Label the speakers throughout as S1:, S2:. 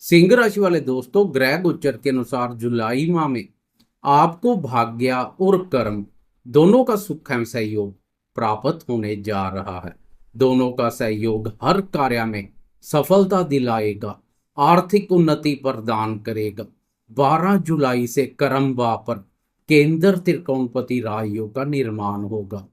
S1: सिंह राशि वाले दोस्तों, ग्रह गोचर के अनुसार जुलाई माह में आपको भाग्य और कर्म दोनों का सुख एवं सहयोग प्राप्त होने जा रहा है। दोनों का सहयोग हर कार्य में सफलता दिलाएगा, आर्थिक उन्नति प्रदान करेगा। 12 जुलाई से कर्म भाव पर केंद्र त्रिकोणपति राजयोग का निर्माण होगा।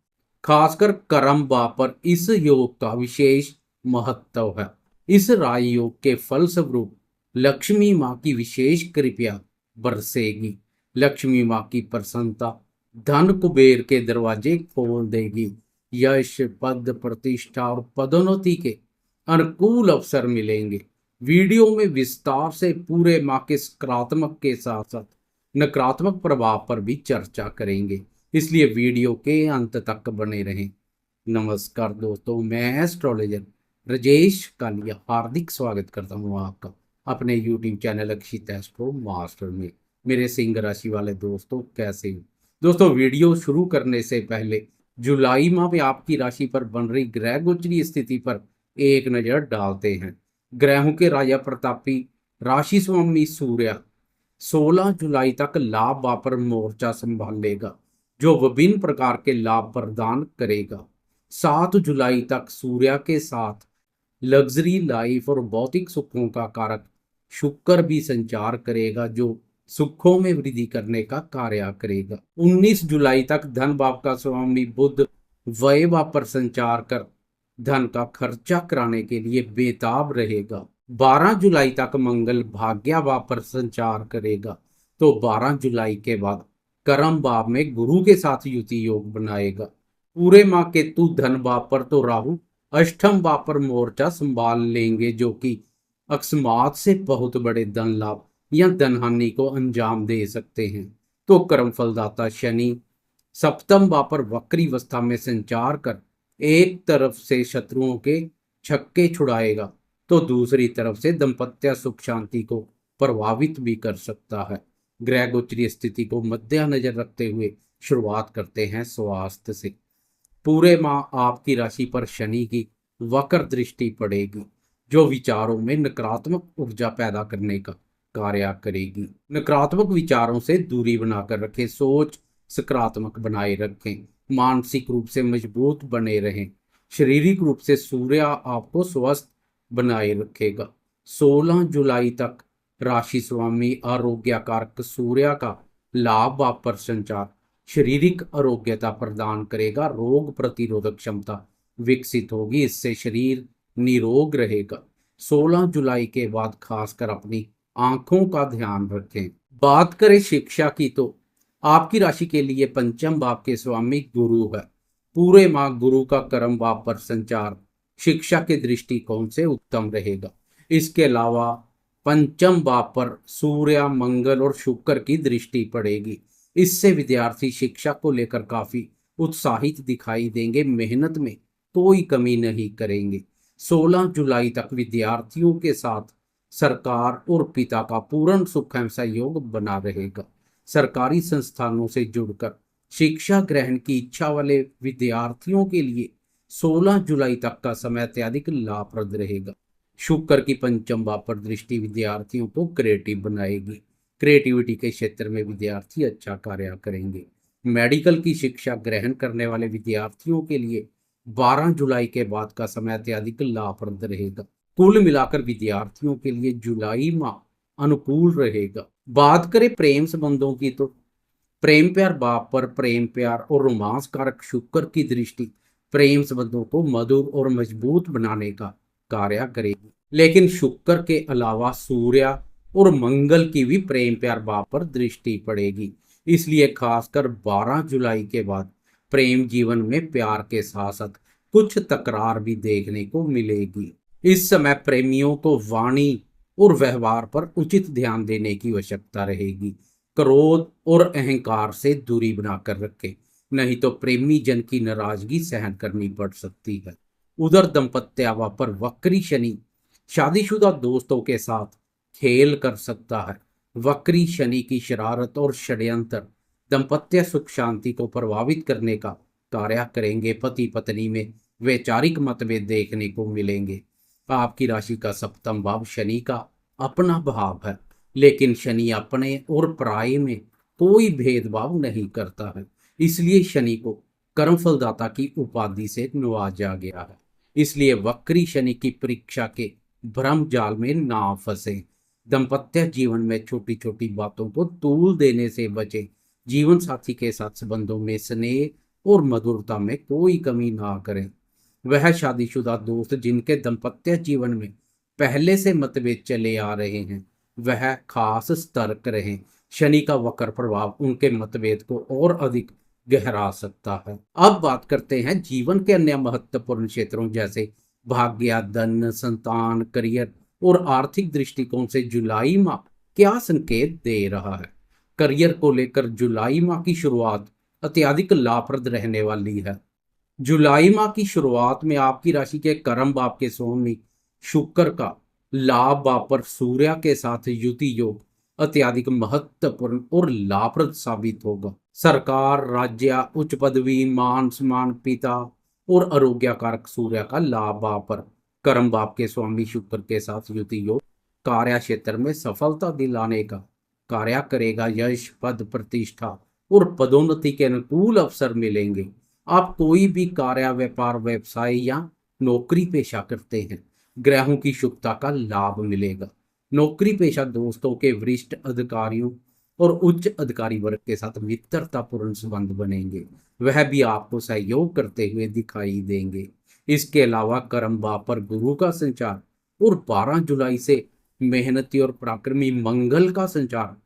S1: खासकर कर्म भाव पर इस योग का विशेष महत्व है। इस राजयोग के फलस्वरूप लक्ष्मी माँ की विशेष कृपा बरसेगी। लक्ष्मी माँ की प्रसन्नता धन कुबेर के दरवाजे खोल देगी। यश, पद, प्रतिष्ठा और पदोन्नति के अनुकूल अवसर मिलेंगे। वीडियो में विस्तार से पूरे माह के सकारात्मक के साथ साथ नकारात्मक प्रभाव पर भी चर्चा करेंगे, इसलिए वीडियो के अंत तक बने रहें। नमस्कार दोस्तों, मैं एस्ट्रोलॉजर राजेश कालिया हार्दिक स्वागत करता हूँ आपका अपने यूट्यूब चैनल अक्षित एस्ट्रो मास्टर में। मेरे सिंह राशि वाले दोस्तों, कैसे हो दोस्तों? वीडियो शुरू करने से पहले जुलाई माह में आपकी राशि पर बन रही ग्रह गोचरीय स्थिति पर एक नजर डालते हैं। ग्रहों के राजा प्रतापी राशि स्वामी सूर्य 16 जुलाई तक लाभ भाव पर मोर्चा संभालेगा, जो विभिन्न प्रकार के लाभ प्रदान करेगा। 7 जुलाई तक सूर्य के साथ लग्जरी लाइफ और भौतिक सुखों का कारक शुक्र भी संचार करेगा, जो सुखों में वृद्धि करने का कार्य करेगा। 19 जुलाई तक धन भाव का स्वामी बुध व्यय भाव पर संचार कर धन का खर्चा कराने के लिए बेताब रहेगा। 12 जुलाई तक मंगल भाग्य भाव पर संचार करेगा, तो 12 जुलाई के बाद कर्म भाव में गुरु के साथ युति योग बनाएगा। पूरे माह केतु धन भाव पर तो राहु अष्टम भाव पर मोर्चा संभाल लेंगे, जो कि अकस्मात से बहुत बड़े धन लाभ या धन हानि को अंजाम दे सकते हैं। तो कर्म फलदाता शनि सप्तम भाव पर वक्री अवस्था में संचार कर एक तरफ से शत्रुओं के छक्के छुड़ाएगा, तो दूसरी तरफ से दाम्पत्य सुख शांति को प्रभावित भी कर सकता है। ग्रह गोचरीय स्थिति को मद्देनजर रखते हुए शुरुआत करते हैं स्वास्थ्य से। पूरे माह आपकी राशि पर शनि की वक्र दृष्टि पड़ेगी, जो विचारों में नकारात्मक ऊर्जा पैदा करने का कार्य करेगी। नकारात्मक विचारों से दूरी बनाकर रखें, सोच सकारात्मक बनाए रखें, मानसिक रूप से मजबूत बने रहें। शारीरिक रूप से सूर्य आपको स्वस्थ बनाए रखेगा। 16 जुलाई तक राशि स्वामी आरोग्य कारक सूर्य का लाभ भाव पर संचार शारीरिक आरोग्यता प्रदान करेगा। रोग प्रतिरोधक क्षमता विकसित होगी, इससे शरीर निरोग रहेगा। 16 जुलाई के बाद खासकर अपनी आंखों का ध्यान रखें। बात करें शिक्षा की, तो आपकी राशि के लिए पंचम भाव के स्वामी गुरु है। पूरे माह गुरु का कर्म भाव पर संचार शिक्षा के दृष्टिकोण से उत्तम रहेगा। इसके अलावा पंचम भाव पर सूर्य, मंगल और शुक्र की दृष्टि पड़ेगी। इससे विद्यार्थी शिक्षा को लेकर काफी उत्साहित दिखाई देंगे, मेहनत में कोई कमी नहीं करेंगे। 16 जुलाई तक विद्यार्थियों के साथ सरकार और पिता का पूर्ण सुख एवं सहयोग बना रहेगा। सरकारी संस्थानों से जुड़कर शिक्षा ग्रहण की इच्छा वाले विद्यार्थियों के लिए 16 जुलाई तक का समय अत्यधिक लाभप्रद रहेगा। शुक्र की पंचम भाव पर दृष्टि विद्यार्थियों को क्रिएटिव बनाएगी। क्रिएटिविटी के क्षेत्र में विद्यार्थी अच्छा कार्य करेंगे। मेडिकल की शिक्षा ग्रहण करने वाले विद्यार्थियों के लिए 12 जुलाई के बाद का समय अत्यधिक लाभप्रद रहेगा। कुल मिलाकर विद्यार्थियों के लिए जुलाई माह अनुकूल रहेगा। बात करें प्रेम संबंधों की, तो प्रेम प्यार भाव पर प्रेम प्यार और रोमांस कारक शुक्र की दृष्टि प्रेम संबंधों को मधुर और मजबूत बनाने का कार्य करेगी। लेकिन शुक्र के अलावा सूर्य और मंगल की भी प्रेम प्यार भाव पर दृष्टि पड़ेगी, इसलिए खासकर 12 जुलाई के बाद प्रेम जीवन में प्यार के साथ साथ कुछ तकरार भी देखने को मिलेगी। इस समय प्रेमियों को वाणी और व्यवहार पर उचित ध्यान देने की आवश्यकता रहेगी। क्रोध और अहंकार से दूरी बनाकर रखें, नहीं तो प्रेमी जन की नाराजगी सहन करनी पड़ सकती है। उधर दंपत्य पर वक्री शनि शादीशुदा दोस्तों के साथ खेल कर सकता है। वक्री शनि की शरारत और षड्यंत्र दाम्पत्य सुख शांति को प्रभावित करने का कार्य करेंगे। पति पत्नी में वैचारिक मतभेद देखने को मिलेंगे। आपकी राशि का सप्तम भाव शनि का अपना भाव है, लेकिन शनि अपने और पराये में कोई भेदभाव नहीं करता है। इसलिए शनि को कर्मफलदाता की उपाधि से नवाजा गया है। इसलिए वक्री शनि की परीक्षा के भ्रम जाल में ना फंसे। दाम्पत्य जीवन में छोटी छोटी बातों को तूल देने से बचे। जीवन साथी के साथ संबंधों में स्नेह और मधुरता में कोई कमी ना करें। वह शादीशुदा दोस्त जिनके दाम्पत्य जीवन में पहले से मतभेद चले आ रहे हैं, वह खास सतर्क रहें। शनि का वक्र प्रभाव उनके मतभेद को और अधिक गहरा सकता है। अब बात करते हैं जीवन के अन्य महत्वपूर्ण क्षेत्रों जैसे भाग्य, धन, संतान, करियर और आर्थिक दृष्टिकोण से जुलाई माह क्या संकेत दे रहा है। करियर को लेकर जुलाई माह की शुरुआत अत्यधिक लाभप्रद रहने वाली है। जुलाई माह की शुरुआत में आपकी राशि के कर्म भाव के स्वामी शुक्र का लाभ भाव पर सूर्य के साथ युति योग अत्यधिक महत्वपूर्ण और लाभप्रद साबित होगा। सरकार, राज्य, उच्च पदवी, मान सम्मान, पिता और आरोग्य कारक सूर्य का लाभ भाव पर कर्म भाव के स्वामी शुक्र के साथ युति योग कार्य क्षेत्र में सफलता दिलाने का कार्य करेगा। यश, पद, प्रतिष्ठा और पदोन्नति के अनुकूल अवसर मिलेंगे। आप कोई भी कार्य, व्यापार, व्यवसाय या नौकरी पेशा करते हैं, ग्रहों की शुभता का लाभ मिलेगा। नौकरी पेशा दोस्तों के वरिष्ठ अधिकारियों और उच्च अधिकारी वर्ग के साथ मित्रतापूर्ण संबंध बनेंगे। वह भी आपको सहयोग करते हुए दिखाई देंगे। इसके अलावा कर्म भाव पर गुरु का संचार और 12 जुलाई से मेहनती और पराक्रमी मंगल का संचार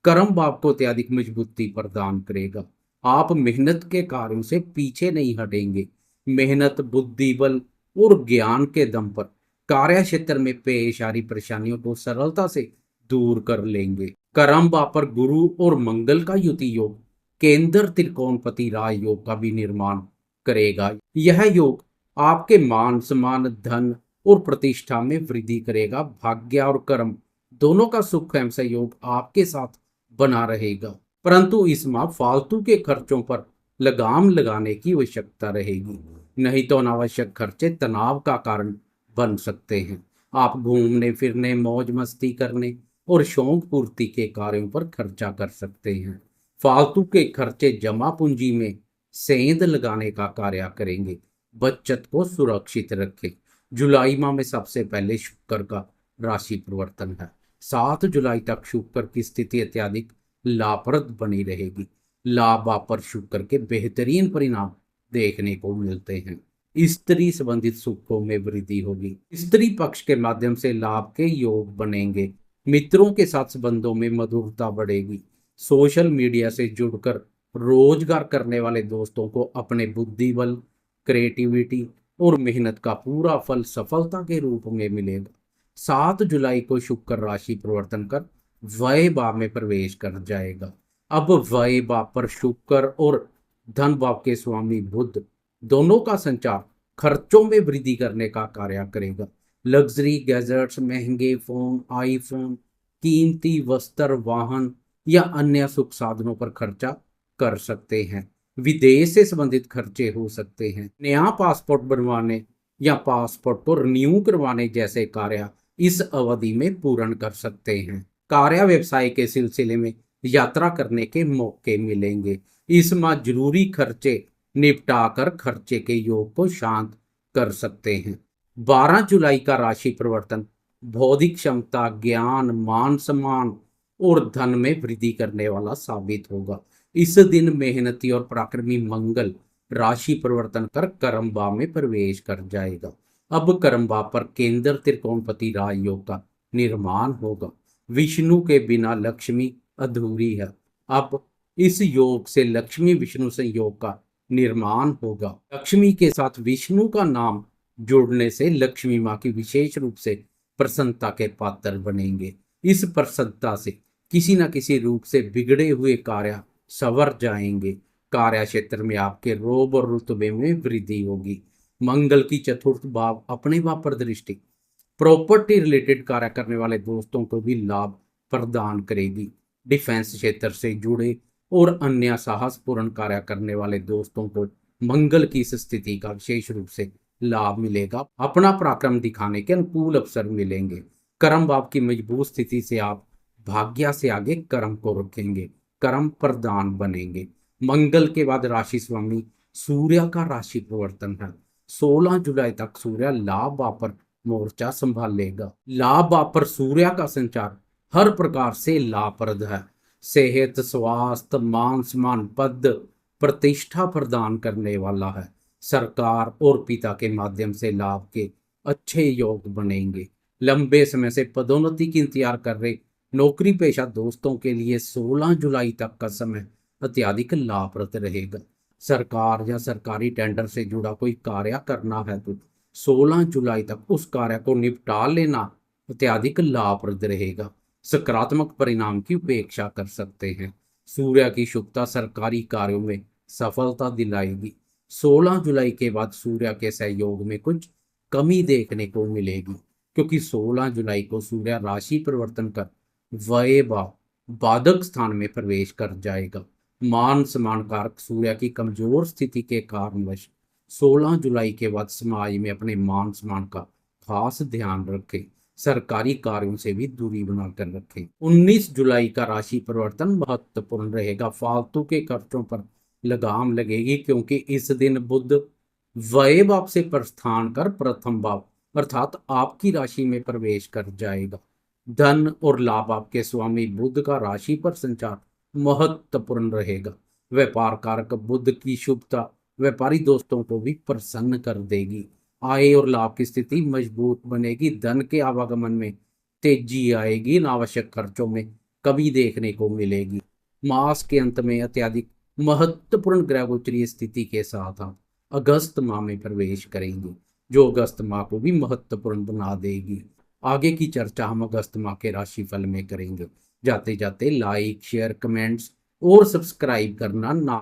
S1: कर्म भाव को अत्यधिक मजबूती प्रदान करेगा। आप मेहनत के कार्यों से पीछे नहीं हटेंगे। मेहनत, बुद्धि बल और ज्ञान के दम पर कार्य क्षेत्र में पेश आ रही परेशानियों को सरलता से दूर कर लेंगे। कर्म भाव पर गुरु और मंगल का युति योग केंद्र त्रिकोणपति राज योग का भी निर्माण करेगा। यह योग आपके मान सम्मान, धन और प्रतिष्ठा में वृद्धि करेगा। भाग्य और कर्म दोनों का सुख एवं सहयोग आपके साथ बना रहेगा, परंतु इस माह फालतू के खर्चों पर लगाम लगाने की आवश्यकता रहेगी, नहीं तो अनावश्यक खर्चे तनाव का कारण बन सकते हैं। आप घूमने फिरने, मौज मस्ती करने और शौक पूर्ति के कार्यों पर खर्चा कर सकते हैं। फालतू के खर्चे जमा पूंजी में सेंध लगाने का कार्य करेंगे। बचत को सुरक्षित रखें। जुलाई माह में सबसे पहले शुक्र का राशि परिवर्तन है। 7 जुलाई तक शुक्र की स्थिति अत्यधिक लाभप्रद बनी रहेगी। लाभ पर शुक्र के बेहतरीन परिणाम देखने को मिलते हैं। स्त्री संबंधित सुखों में वृद्धि होगी। स्त्री पक्ष के माध्यम से लाभ के योग बनेंगे। मित्रों के साथ संबंधों में मधुरता बढ़ेगी। सोशल मीडिया से जुड़कर रोजगार करने वाले दोस्तों को अपने बुद्धि बल, क्रिएटिविटी और मेहनत का पूरा फल सफलता के रूप में मिलेगा। 7 जुलाई को शुक्र राशि परिवर्तन कर व्यय भाव में प्रवेश कर जाएगा। अब व्यय भाव पर शुक्र और धन भाव के स्वामी बुध दोनों का संचार खर्चों में वृद्धि करने का कार्य करेगा। लग्जरी गैजेट्स, महंगे फोन, आईफोन, कीमती वस्त्र, वाहन या अन्य सुख साधनों पर खर्चा कर सकते हैं। विदेश से संबंधित खर्चे हो सकते हैं। नया पासपोर्ट बनवाने या पासपोर्ट को रिन्यू करवाने जैसे कार्य इस अवधि में पूर्ण कर सकते हैं। कार्य व्यवसाय के सिलसिले में यात्रा करने के मौके मिलेंगे। इस माह जरूरी खर्चे निपटाकर खर्चे के योग को शांत कर सकते हैं। 12 जुलाई का राशि परिवर्तन बौद्धिक क्षमता, ज्ञान, मान सम्मान और धन में वृद्धि करने वाला साबित होगा। इस दिन मेहनती और पराक्रमी मंगल राशि परिवर्तन कर कर्म भाव में प्रवेश कर जाएगा। अब कर्म भाव पर केंद्र त्रिकोणपति राज योग का निर्माण होगा। विष्णु के बिना लक्ष्मी अधूरी है। अब इस योग से लक्ष्मी विष्णु संयोग का निर्माण होगा। लक्ष्मी के साथ विष्णु का नाम जुड़ने से लक्ष्मी माँ की विशेष रूप से प्रसन्नता के पात्र बनेंगे। इस प्रसन्नता से किसी न किसी रूप से बिगड़े हुए कार्य संवर जाएंगे। कार्य क्षेत्र में आपके रोब और रुतबे में वृद्धि होगी। मंगल की चतुर्थ भाव अपने भाव पर दृष्टि प्रॉपर्टी रिलेटेड कार्य करने वाले दोस्तों को भी लाभ प्रदान करेगी। डिफेंस क्षेत्र से जुड़े और अन्य साहसपूर्ण कार्य करने वाले दोस्तों को मंगल की इस स्थिति का विशेष रूप से लाभ मिलेगा। अपना पराक्रम दिखाने के अनुकूल अवसर मिलेंगे। कर्म भाव की मजबूत स्थिति से आप भाग्य से आगे कर्म को रखेंगे, कर्म प्रधान बनेंगे। मंगल के बाद राशि स्वामी सूर्य का राशि परिवर्तन है। 16 जुलाई तक सूर्य लाभ भाव पर मोर्चा संभालेगा। लाभ भाव पर सूर्य का संचार हर प्रकार से लाभप्रद है। सेहत, स्वास्थ्य, मान सम्मान, पद प्रतिष्ठा प्रदान करने वाला है। सरकार और पिता के माध्यम से लाभ के अच्छे योग बनेंगे। लंबे समय से पदोन्नति की इंतजार कर रहे नौकरी पेशा दोस्तों के लिए 16 जुलाई तक का समय अत्यधिक लाभप्रद रहेगा। सरकार या सरकारी टेंडर से जुड़ा कोई कार्य करना है तो 16 जुलाई तक उस कार्य को निपटा लेना अत्यधिक लाभप्रद रहेगा। सकारात्मक परिणाम की उपेक्षा कर सकते हैं। सूर्य की शुभता सरकारी कार्यों में सफलता दिलाएगी। 16 जुलाई के बाद सूर्य के सहयोग में कुछ कमी देखने को मिलेगी, क्योंकि 16 जुलाई को सूर्य राशि परिवर्तन कर व्यय भाव बाधक स्थान में प्रवेश कर जाएगा। मान सम्मान कारक सूर्य की कमजोर स्थिति के कारणवश 16 जुलाई के बाद समाज में अपने मान सम्मान का खास ध्यान रखें। सरकारी कार्यों से भी दूरी बनाकर रखें। 19 जुलाई का राशि परिवर्तन महत्वपूर्ण रहेगा। फालतू के खर्चों पर लगाम लगेगी, क्योंकि इस दिन बुध व्यय भाव से प्रस्थान कर प्रथम भाव अर्थात आपकी राशि में प्रवेश कर जाएगा। धन और लाभ आपके स्वामी बुध का राशि पर संचार महत्वपूर्ण रहेगा। व्यापार कारक बुध की शुभता व्यापारी दोस्तों को भी प्रसन्न कर देगी। आय और लाभ की स्थिति मजबूत बनेगी। धन के आवागमन में तेजी आएगी। अनावश्यक खर्चों में कमी देखने को मिलेगी। मास के अंत में अत्यधिक महत्वपूर्ण ग्रह गोचरीय स्थिति के साथ आप अगस्त माह में प्रवेश करेंगे, जो अगस्त माह को भी महत्वपूर्ण बना देगी। आगे की चर्चा हम अगस्त माह के राशिफल में करेंगे। जाते जाते लाइक, शेयर, कमेंट्स और सब्सक्राइब करना ना